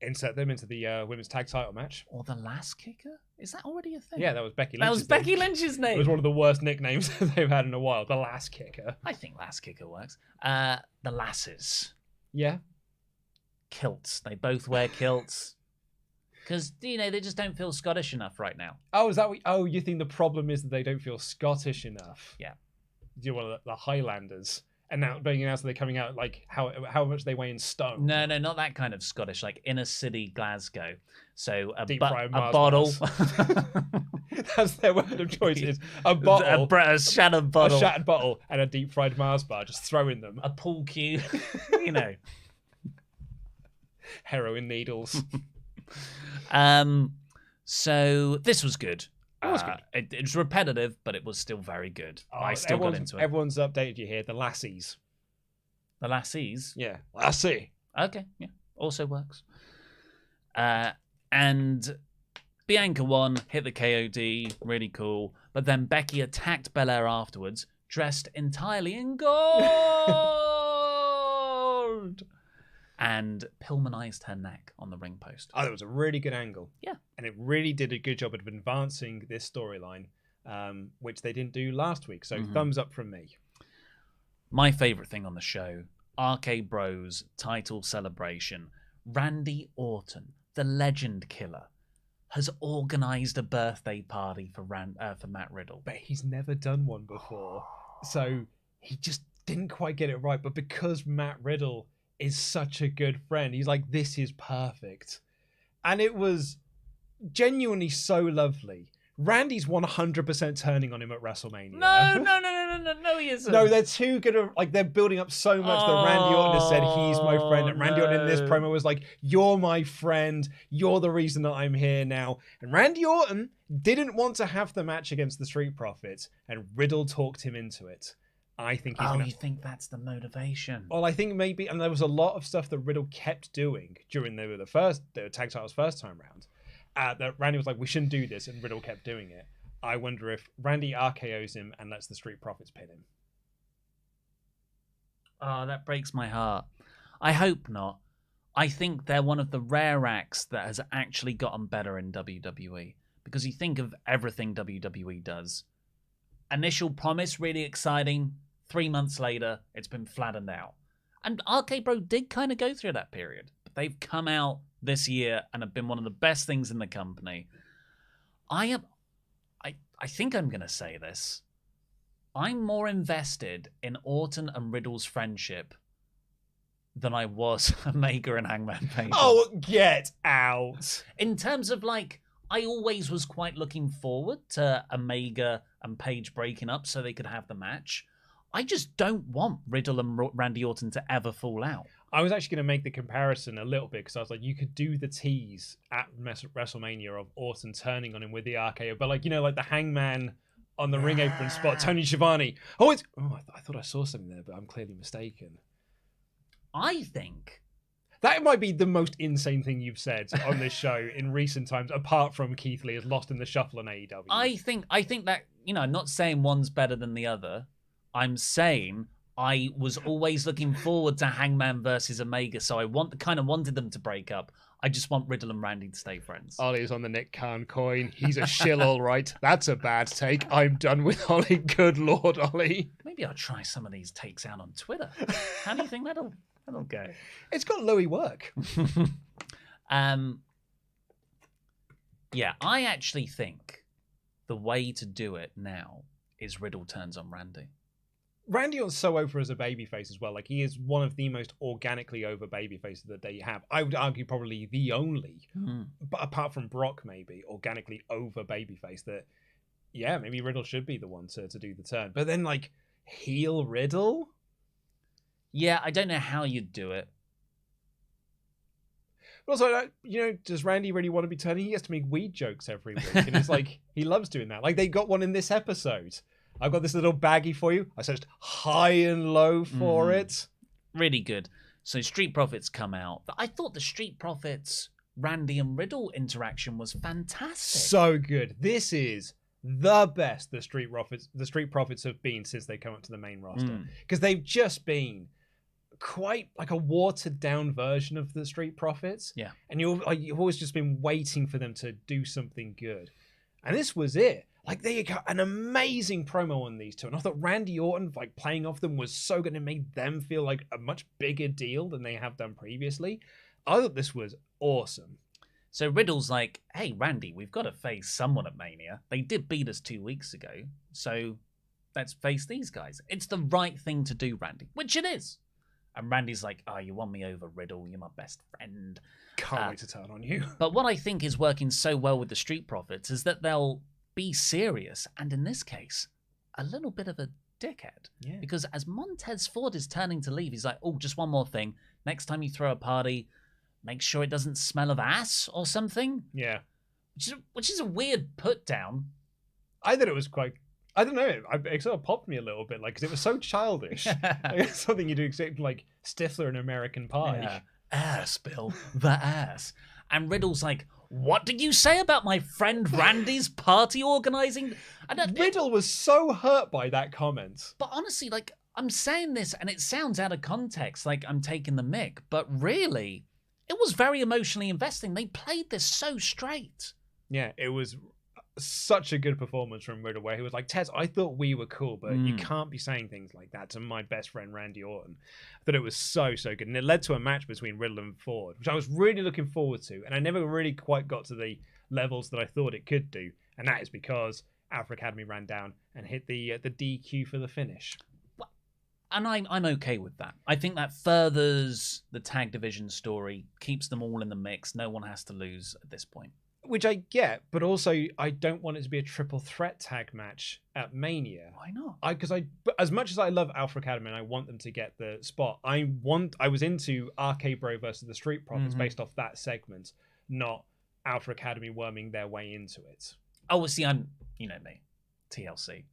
insert them into the women's tag title match. Or the Lass Kicker? Is that already a thing? Yeah, that was Becky Lynch's That was Becky Lynch's It name. was one of the worst nicknames they've had in a while. The Lass Kicker. I think Lass Kicker works. The Lasses. Yeah. Kilts. They both wear kilts. Because, they just don't feel Scottish enough right now. Oh, is that what... Oh, you think the problem is that they don't feel Scottish enough? Yeah. You're one of the Highlanders. And now being announced they're coming out, like, how much they weigh in stone. No, not that kind of Scottish, like inner city Glasgow. So a bottle. That's their weapon of choice. Is a bottle. A shattered bottle. A shattered bottle and a deep fried Mars bar. Just throwing them. A pool cue. Heroin needles. So this was good. It was good. It was repetitive, but it was still very good. I still got into it. Everyone's updated you here. The lassies. The Lassies? Yeah. Lassie. Okay, yeah. Also works. And Bianca won, hit the KOD, really cool. But then Becky attacked Belair afterwards, dressed entirely in gold. And Pillmanized her neck on the ring post. Oh, that was a really good angle. Yeah. And it really did a good job of advancing this storyline, which they didn't do last week. So thumbs up from me. My favourite thing on the show, RKBro's title celebration. Randy Orton, the legend killer, has organised a birthday party for Matt Riddle. But he's never done one before. So he just didn't quite get it right. But because Matt Riddle is such a good friend, he's like, this is perfect. And it was genuinely so lovely. Randy's 100% turning on him at WrestleMania. No, he isn't. No, they're too good at, like, they're building up so much that Randy Orton has said he's my friend, and Randy Orton in this promo was like, you're my friend, you're the reason that I'm here now. And Randy Orton didn't want to have the match against the Street Profits, and Riddle talked him into it. I think he's you think that's the motivation? Well, I think maybe, and there was a lot of stuff that Riddle kept doing during the tag titles first time round. That Randy was like, we shouldn't do this, and Riddle kept doing it. I wonder if Randy RKO's him and lets the Street Profits pin him. Oh, that breaks my heart. I hope not. I think they're one of the rare acts that has actually gotten better in WWE. Because you think of everything WWE does. Initial promise, really exciting. 3 months later, it's been flattened out. And RKBro did kind of go through that period. But they've come out this year and have been one of the best things in the company. I think I'm going to say this. I'm more invested in Orton and Riddle's friendship than I was Omega and Hangman Page. Oh, get out. In terms of, like, I always was quite looking forward to Omega and Page breaking up so they could have the match. I just don't want Riddle and Randy Orton to ever fall out. I was actually going to make the comparison a little bit because I was like, you could do the tease at WrestleMania of Orton turning on him with the RKO, but like, like the Hangman on the ring apron spot, Tony Schiavone. I thought I saw something there, but I'm clearly mistaken. I think that might be the most insane thing you've said on this show in recent times, apart from Keith Lee is lost in the shuffle in AEW. I think that, I'm not saying one's better than the other. I'm saying I was always looking forward to Hangman versus Omega, so I kind of wanted them to break up. I just want Riddle and Randy to stay friends. Ollie's on the Nick Khan coin. He's a shill, all right. That's a bad take. I'm done with Ollie. Good Lord, Ollie. Maybe I'll try some of these takes out on Twitter. How do you think that'll go? It's got Louis work. Yeah, I actually think the way to do it now is Riddle turns on Randy. Randy Orton's so over as a babyface as well. Like, he is one of the most organically over babyfaces that they have. I would argue probably the only, but apart from Brock, maybe, organically over babyface that, yeah, maybe Riddle should be the one to do the turn. But then, like, heel Riddle? Yeah, I don't know how you'd do it. But also, does Randy really want to be turning? He has to make weed jokes every week. And it's like, he loves doing that. Like, they got one in this episode. I've got this little baggie for you. I searched high and low for it. Really good. So Street Profits come out. I thought the Street Profits, Randy and Riddle interaction was fantastic. So good. This is the best the Street Profits have been since they come up to the main roster. Because they've just been quite like a watered down version of the Street Profits. Yeah. And you've always just been waiting for them to do something good. And this was it. Like, they got an amazing promo on these two. And I thought Randy Orton, like, playing off them was so good. It made them feel like a much bigger deal than they have done previously. I thought this was awesome. So Riddle's like, hey, Randy, we've got to face someone at Mania. They did beat us 2 weeks ago, so let's face these guys. It's the right thing to do, Randy, which it is. And Randy's like, oh, you won me over, Riddle. You're my best friend. Can't wait to turn on you. But what I think is working so well with the Street Profits is that they'll be serious, and in this case, a little bit of a dickhead. Yeah. Because as Montez Ford is turning to leave, he's like, oh, just one more thing. Next time you throw a party, make sure it doesn't smell of ass or something. Yeah. Which is a weird put down. I thought it was quite... I don't know. It sort of popped me a little bit, like, because it was so childish. Like, it's something you do, except like Stifler in American Pie. Yeah. Ass, Bill. The ass. And Riddle's like, what did you say about my friend Randy's party organizing? Riddle was so hurt by that comment. But honestly, like, I'm saying this and it sounds out of context, like I'm taking the mick, but really... It was very emotionally investing. They played this so straight. Yeah, it was such a good performance from Riddle, where he was like, Tez, I thought we were cool, but you can't be saying things like that to my best friend Randy Orton. I thought it was so good. And it led to a match between Riddle and Ford, which I was really looking forward to. And I never really quite got to the levels that I thought it could do. And that is because Alpha Academy ran down and hit the DQ for the finish. And I'm okay with that. I think that furthers the tag division story, keeps them all in the mix. No one has to lose at this point. Which I get, but also I don't want it to be a triple threat tag match at Mania. Why not? Because as much as I love Alpha Academy and I want them to get the spot, I was into RKBro versus the Street Profits based off that segment, not Alpha Academy worming their way into it. Oh, see, you know me, TLC.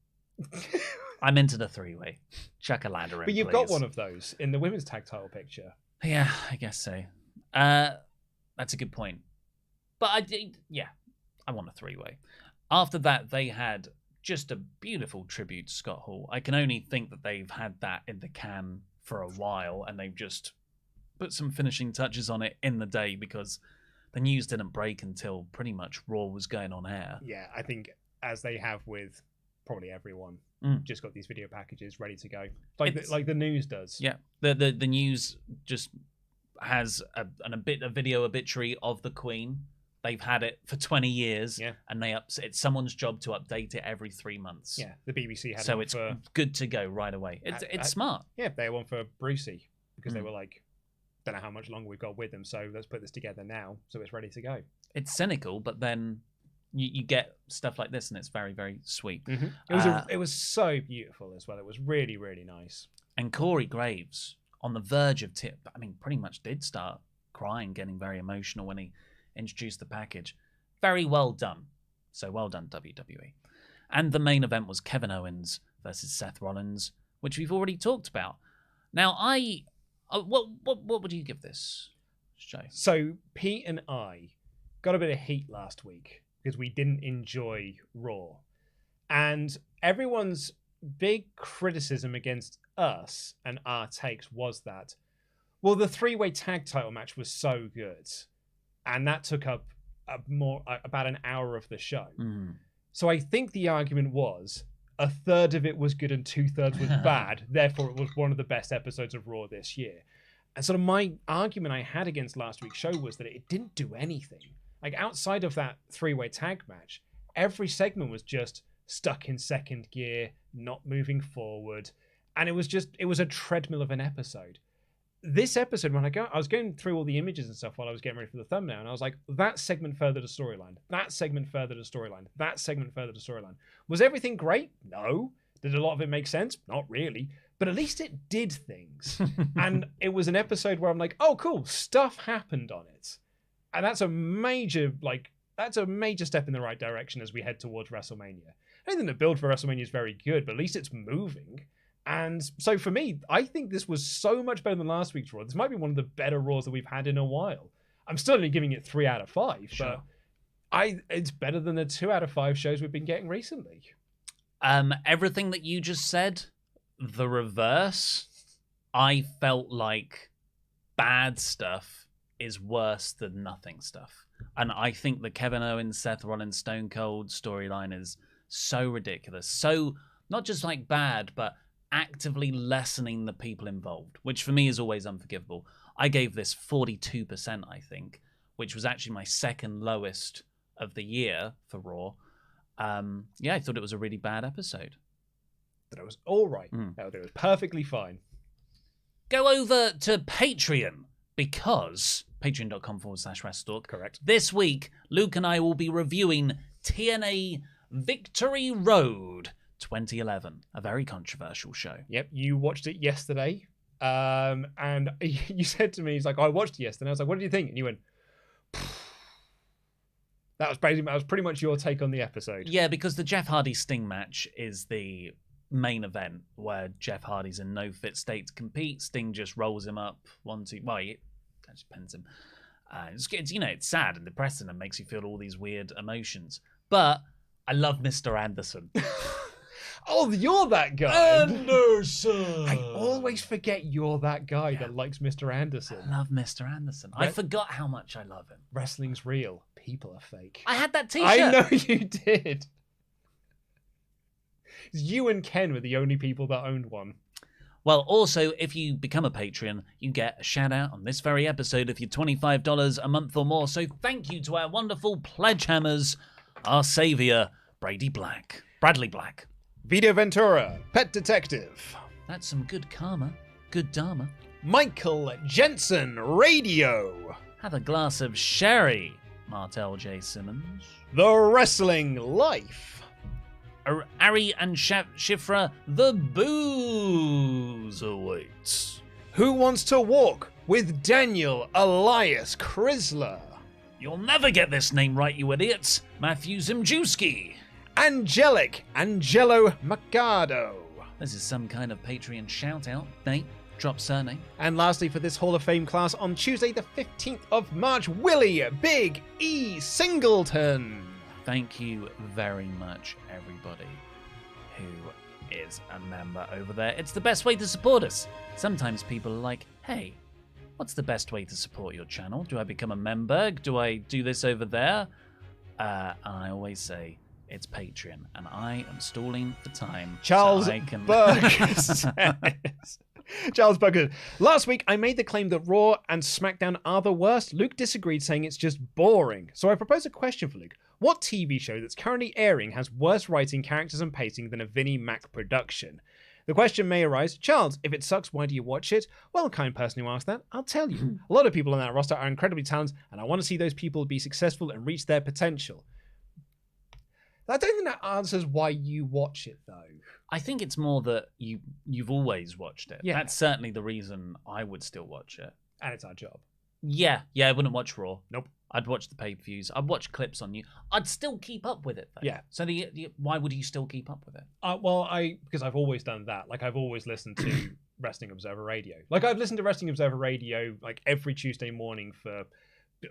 I'm into the three-way. Chuck a ladder in, but you've please. got one of those in the women's tag title picture. Yeah, I guess so. That's a good point. But I want a three-way. After that, they had just a beautiful tribute to Scott Hall. I can only think that they've had that in the can for a while, and they've just put some finishing touches on it in the day because the news didn't break until pretty much Raw was going on air. Yeah, I think as they have with probably everyone, just got these video packages ready to go, like the news does. Yeah, the news just has a video obituary of the Queen. They've had it for 20 years, and it's someone's job to update it every 3 months. Yeah, the BBC had so one it's for, good to go right away. It's smart. Yeah, they had one for Brucey because they were like, don't know how much longer we've got with them, so let's put this together now so it's ready to go. It's cynical, but then you get stuff like this, and it's very, very sweet. It was so beautiful as well. It was really, really nice. And Corey Graves on the verge of pretty much did start crying, getting very emotional when he introduced the package. Very well done. So well done, WWE. And the main event was Kevin Owens versus Seth Rollins, which we've already talked about. Now, what would you give this show? So Pete and I got a bit of heat last week because we didn't enjoy Raw. And everyone's big criticism against us and our takes was that, well, the three-way tag title match was so good. And that took up about an hour of the show. So I think the argument was a third of it was good and 2/3 was bad. Therefore, it was one of the best episodes of Raw this year. And sort of my argument I had against last week's show was that it didn't do anything. Like, outside of that three-way tag match, every segment was just stuck in second gear, not moving forward. And it was a treadmill of an episode. This episode, I was going through all the images and stuff while I was getting ready for the thumbnail, and I was like, that segment furthered a storyline. That segment furthered a storyline. That segment furthered a storyline. Was everything great? No. Did a lot of it make sense? Not really. But at least it did things. And it was an episode where I'm like, oh, cool, stuff happened on it. And that's a major step in the right direction as we head towards WrestleMania. I don't think the build for WrestleMania is very good, but at least it's moving. And so for me, I think this was so much better than last week's Raw. This might be one of the better Raws that we've had in a while. I'm still only giving it 3 out of 5, sure. But it's better than the 2 out of 5 shows we've been getting recently. Everything that you just said, the reverse. I felt like bad stuff is worse than nothing stuff. And I think the Kevin Owens, Seth Rollins, Stone Cold storyline is so ridiculous. So not just like bad, but actively lessening the people involved, which for me is always unforgivable. I gave this 42%, I think, which was actually my second lowest of the year for Raw. I thought it was a really bad episode. That it was all right. It was perfectly fine. Go over to Patreon, because patreon.com/WrestleTalk. Correct. This week, Luke and I will be reviewing TNA Victory Road 2011, a very controversial show. Yep, you watched it yesterday, and you said to me, "He's like, I watched it yesterday." I was like, "What did you think?" And you went, "That was pretty much your take on the episode." Yeah, because the Jeff Hardy Sting match is the main event where Jeff Hardy's in no fit state to compete. Sting just rolls him up 1, 2. Well, he just pins him. It's sad and depressing and makes you feel all these weird emotions. But I love Mr. Anderson. Oh, you're that guy. Anderson. I always forget you're that guy that likes Mr. Anderson. I love Mr. Anderson. I forgot how much I love him. Wrestling's real. People are fake. I had that t-shirt. I know you did. You and Ken were the only people that owned one. Well, also, if you become a Patreon, you get a shout-out on this very episode if you're $25 a month or more. So thank you to our wonderful Pledgehammers, our saviour, Bradley Black. Vito Ventura, Pet Detective. That's some good karma. Good dharma. Michael Jensen, Radio. Have a glass of sherry, Martel J. Simmons. The Wrestling Life. Ari and Shifra, the booze awaits. Who Wants to Walk with Daniel Elias Chrysler. You'll never get this name right, you idiots. Matthew Zimjewski. Angelo Mercado. This is some kind of Patreon shout-out. Nate, drop surname. And lastly, for this Hall of Fame class on Tuesday the 15th of March, Willie Big E Singleton. Thank you very much, everybody who is a member over there. It's the best way to support us. Sometimes people are like, hey, what's the best way to support your channel? Do I become a member? Do I do this over there? And I always say, it's Patreon, and I am stalling for time. Charles so I can... Charles Burger. Last week, I made the claim that Raw and SmackDown are the worst. Luke disagreed, saying it's just boring. So I propose a question for Luke. What TV show that's currently airing has worse writing, characters, and pacing than a Vinnie Mac production? The question may arise, Charles, if it sucks, why do you watch it? Well, kind person who asked that, I'll tell you. A lot of people on that roster are incredibly talented, and I want to see those people be successful and reach their potential. I don't think that answers why you watch it, though. I think it's more that you've always watched it. Yeah. That's certainly the reason I would still watch it. And it's our job. Yeah, I wouldn't watch Raw. Nope. I'd watch the pay-per-views. I'd watch clips on you. I'd still keep up with it, though. Yeah. So why would you still keep up with it? Because I've always done that. Like, I've always listened to Wrestling Observer Radio. Like, I've listened to Wrestling Observer Radio, like, every Tuesday morning for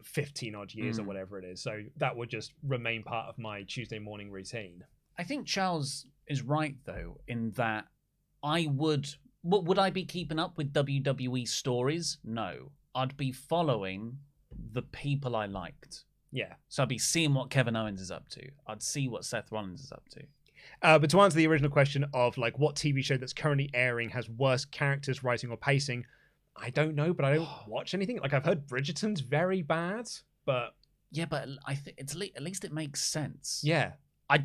15 odd years or whatever it is. So that would just remain part of my Tuesday morning routine. I think Charles is right, though, in that would I be keeping up with WWE stories? No. I'd be following the people I liked. Yeah. So I'd be seeing what Kevin Owens is up to. I'd see what Seth Rollins is up to. But to answer the original question of like what TV show that's currently airing has worse characters, writing, or pacing, I don't know, but I don't watch anything. Like, I've heard Bridgerton's very bad, but... Yeah, but I think at least it makes sense. Yeah. I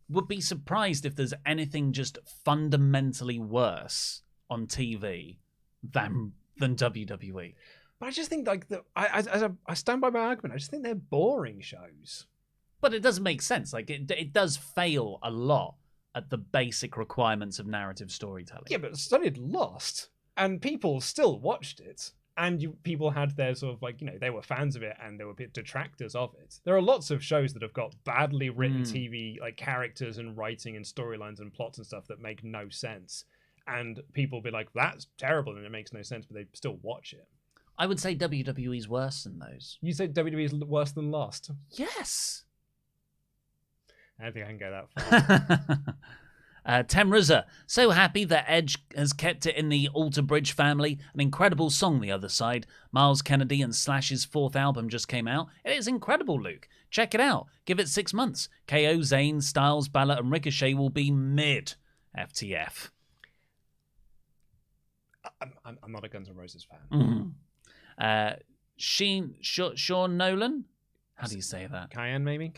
would be surprised if there's anything just fundamentally worse on TV than WWE. But I just think, like, I stand by my argument. I just think they're boring shows. But it does make sense. Like, it does fail a lot at the basic requirements of narrative storytelling. Yeah, but suddenly it lost, and people still watched it. And people had their sort of, like, you know, they were fans of it and they were detractors of it. There are lots of shows that have got badly written TV, like, characters and writing and storylines and plots and stuff that make no sense. And people be like, that's terrible and it makes no sense, but they still watch it. I would say WWE's worse than those. You say WWE is worse than Lost? Yes. I don't think I can go that far. Temruza, so happy that Edge has kept it in the Alter Bridge family. An incredible song, The Other Side. Miles Kennedy and Slash's 4th album just came out. It is incredible, Luke. Check it out. Give it 6 months. KO, Zayn, Styles, Balor, and Ricochet will be mid. FTF. I'm not a Guns N' Roses fan. Sean Nolan? How do you say that? Cayenne, maybe?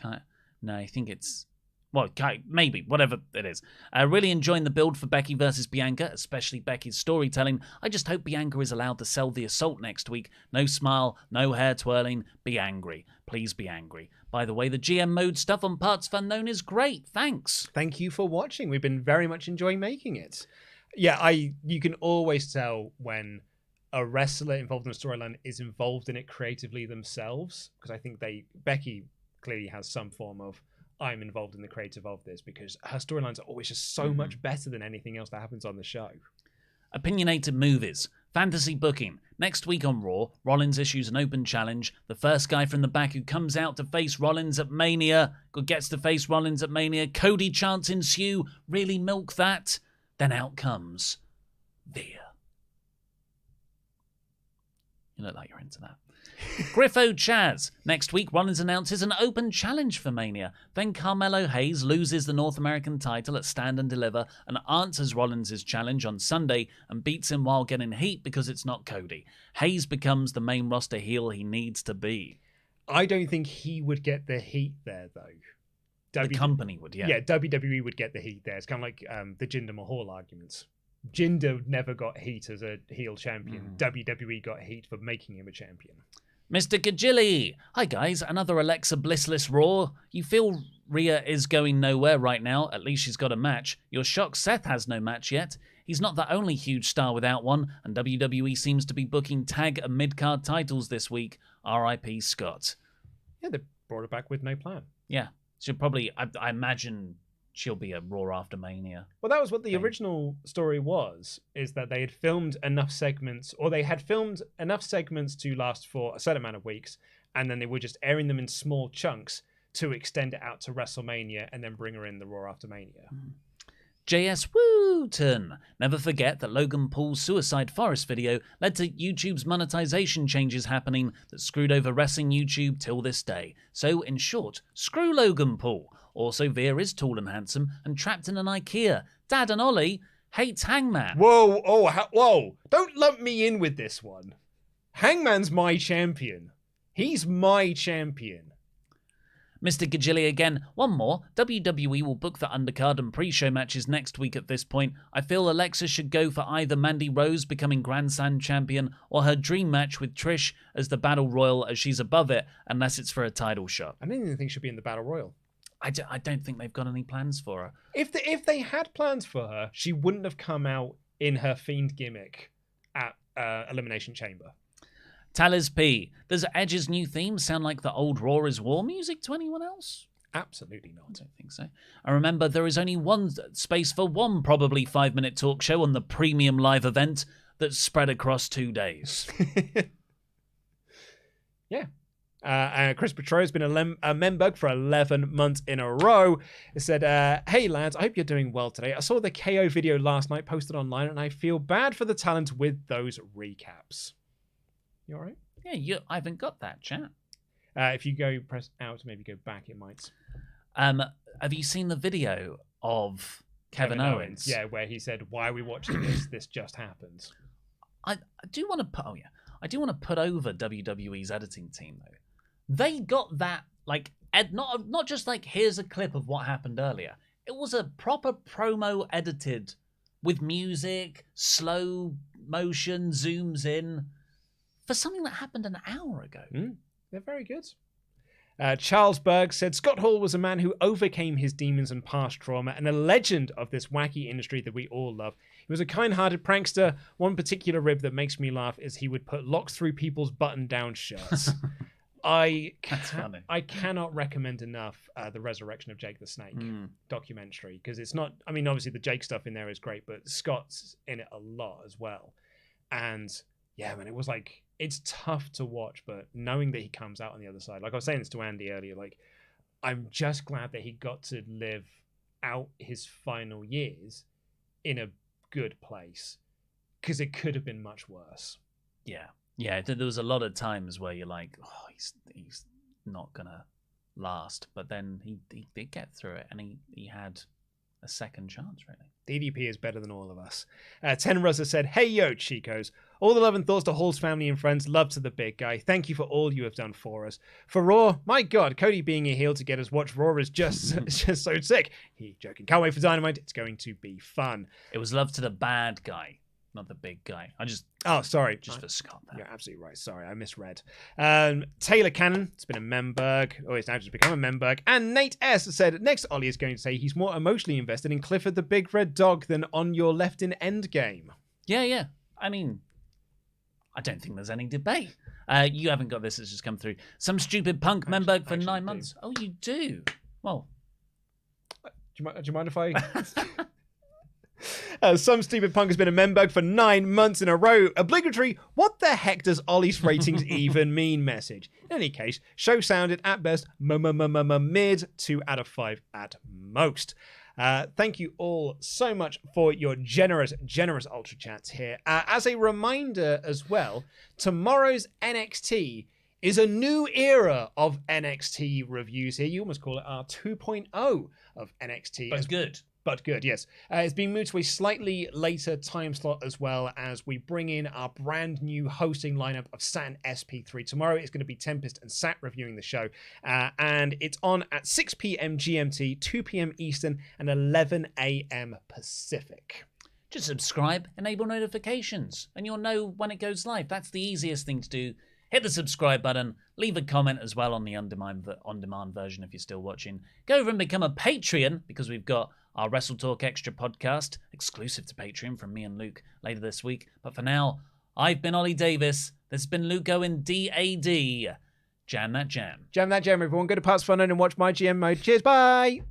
No, I think it's... Well, maybe, whatever it is. Really enjoying the build for Becky versus Bianca, especially Becky's storytelling. I just hope Bianca is allowed to sell the assault next week. No smile, no hair twirling. Be angry. Please be angry. By the way, the GM mode stuff on partsFUNknown is great. Thanks. Thank you for watching. We've been very much enjoying making it. Yeah, you can always tell when a wrestler involved in a storyline is involved in it creatively themselves, because I think Becky clearly has some form of I'm involved in the creative of this, because her storylines are always just so much better than anything else that happens on the show. Opinionated movies. Fantasy booking. Next week on Raw, Rollins issues an open challenge. The first guy from the back who comes out to face Rollins at Mania, gets to face Rollins at Mania. Cody chants ensue. Really milk that. Then out comes Veer. You look like you're into that. Griffo Chaz. Next week, Rollins announces an open challenge for Mania. Then Carmelo Hayes loses the North American title at Stand and Deliver and answers Rollins' challenge on Sunday and beats him while getting heat because it's not Cody. Hayes becomes the main roster heel he needs to be. I don't think he would get the heat there, though. The company would, yeah. Yeah, WWE would get the heat there. It's kind of like the Jinder Mahal arguments. Jinder never got heat as a heel champion. WWE got heat for making him a champion. Mr. Gajilli. Hi guys, another Alexa Blissless Raw. You feel Rhea is going nowhere right now, at least she's got a match. You're shocked Seth has no match yet. He's not the only huge star without one, and WWE seems to be booking tag and mid-card titles this week. R.I.P. Scott. Yeah, they brought it back with no plan. Yeah, she'll probably, I imagine she'll be a Raw after Mania. Well, that was what the original story was, is that they had filmed enough segments, or they had filmed enough segments to last for a certain amount of weeks, and then they were just airing them in small chunks to extend it out to WrestleMania and then bring her in the Raw after Mania. JS Wooten. Never forget that Logan Paul's Suicide Forest video led to YouTube's monetization changes happening that screwed over wrestling YouTube till this day. So, in short, screw Logan Paul. Also, Veer is tall and handsome and trapped in an IKEA. Dad and Ollie hates Hangman. Whoa, whoa. Don't lump me in with this one. Hangman's my champion. He's my champion. Mr. Gajilli again. One more. WWE will book the undercard and pre-show matches next week at this point. I feel Alexa should go for either Mandy Rose becoming Grand Slam champion or her dream match with Trish as the Battle Royal, as she's above it, unless it's for a title shot. I don't even think she'll be in the Battle Royal. I don't think they've got any plans for her. If they had plans for her, she wouldn't have come out in her Fiend gimmick at Elimination Chamber. Talers P. Does Edge's new theme sound like the old Raw is War music to anyone else? Absolutely not. I don't think so. I remember there is only one space for one probably 5-minute talk show on the premium live event that's spread across 2 days. Yeah. Chris Petro has been a membug for 11 months in a row. It said, hey lads, I hope you're doing well today. I saw the KO video last night posted online and I feel bad for the talent with those recaps. You all right? Yeah, I haven't got that, chat. If you go press out, maybe go back, it might. Have you seen the video of Kevin Owens? Yeah, where he said, why are we watching this? This just happened. I do want to put over WWE's editing team, though. They got that, like, not just like, here's a clip of what happened earlier. It was a proper promo edited with music, slow motion, zooms in, for something that happened an hour ago. They're very good. Charles Berg said, Scott Hall was a man who overcame his demons and past trauma and a legend of this wacky industry that we all love. He was a kind-hearted prankster. One particular rib that makes me laugh is he would put locks through people's button-down shirts. I cannot recommend enough the Resurrection of Jake the Snake documentary, because it's not, I mean, obviously the Jake stuff in there is great, but Scott's in it a lot as well. And yeah, man, it was like, it's tough to watch, but knowing that he comes out on the other side, like I was saying this to Andy earlier, like, I'm just glad that he got to live out his final years in a good place, because it could have been much worse. Yeah, there was a lot of times where you're like, oh, he's not gonna last, but then he did get through it, and he had a second chance, really. DDP is better than all of us. Ten Ruzza said, "Hey yo, Chicos. All the love and thoughts to Hall's family and friends. Love to the big guy. Thank you for all you have done for us. For Raw, my God, Cody being a heel to get us watch Raw is just so sick. He joking. Can't wait for Dynamite. It's going to be fun." It was love to the bad guy, not the big guy. Sorry. Just for Scott. You're absolutely right. Sorry, I misread. Taylor Cannon, it's been a Memberg. Oh, it's now just become a Memberg. And Nate S said, next Ollie is going to say he's more emotionally invested in Clifford the Big Red Dog than on your left in Endgame. Yeah. I mean, I don't think there's any debate. You haven't got this. It's just come through. Some stupid punk Memberg for 9 months. Oh, you do? Well. Do you mind if I... Some stupid punk has been a Membug for 9 months in a row. Obligatory, what the heck does Ollie's ratings even mean message? In any case, show sounded at best mid, 2 out of 5 at most. Thank you all so much for your generous Ultra Chats here. As a reminder as well, tomorrow's NXT is a new era of NXT reviews here. You almost call it our 2.0 of NXT. But good. But good, yes. It's been moved to a slightly later time slot as well, as we bring in our brand new hosting lineup of Sat and SP3. Tomorrow it's going to be Tempest and Sat reviewing the show. And it's on at 6 p.m. GMT, 2 p.m. Eastern, and 11 a.m. Pacific. Just subscribe, enable notifications, and you'll know when it goes live. That's the easiest thing to do. Hit the subscribe button, leave a comment as well on the on-demand version if you're still watching. Go over and become a Patreon, because we've got our WrestleTalk Extra podcast, exclusive to Patreon from me and Luke later this week. But for now, I've been Ollie Davis. This has been Luke Owen, DAD. Jam that jam. Jam that jam, everyone. Go to partsFUNknown and watch my GM mode. Cheers, bye!